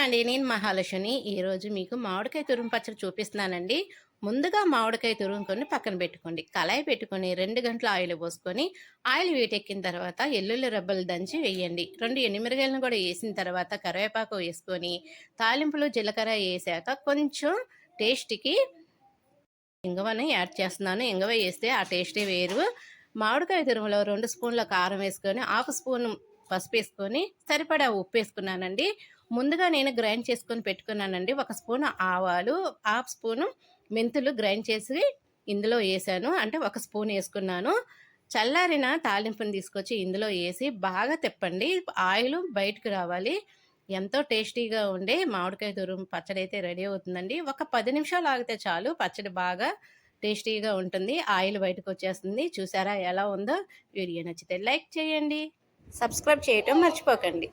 అండి. నేను మహాలక్ష్మిని. ఈరోజు మీకు మామిడికాయ తురుము పచ్చడి చూపిస్తున్నానండి. ముందుగా మామిడికాయ తురుముకొని పక్కన పెట్టుకోండి. కళాయి పెట్టుకొని 2 గంటల ఆయిల్ పోసుకొని, ఆయిల్ వేటెక్కిన తర్వాత ఎల్లుల్లి రెబ్బలు దంచి వేయండి. 2 ఎండుమిరగాయలను కూడా వేసిన తర్వాత కరివేపాకు వేసుకొని, తాలింపులు జీలకర్ర వేసాక కొంచెం టేస్ట్‌కి ఇంగువని యాడ్ చేస్తున్నాను. ఇంగువ వేస్తే ఆ టేస్టే వేరు. మామిడికాయ తురుములో 2 స్పూన్ల కారం వేసుకొని, హాఫ్ స్పూను పసుపేసుకొని, సరిపడా ఉప్పేసుకున్నానండి. ముందుగా నేను గ్రైండ్ చేసుకొని పెట్టుకున్నానండి. 1 స్పూను ఆవాలు, హాఫ్ స్పూను మెంతులు గ్రైండ్ చేసి ఇందులో ఏశాను. అంటే 1 స్పూన్ ఏసుకున్నాను. చల్లారిన తాలింపుని తీసుకొచ్చి ఇందులో ఏసి బాగా తిప్పండి. ఆయిలు బయటకు రావాలి. ఎంతో టేస్టీగా ఉండే మామిడికాయ తురుము పచ్చడైతే రెడీ అవుతుందండి. ఒక 10 నిమిషాలు ఆగితే చాలు పచ్చడి బాగా టేస్టీగా ఉంటుంది. ఆయిల్ బయటకొచ్చేస్తుంది. చూసారా ఎలా ఉందో? వీడియో నచ్చితే లైక్ చేయండి. సబ్స్క్రైబ్ చేయటం మర్చిపోకండి.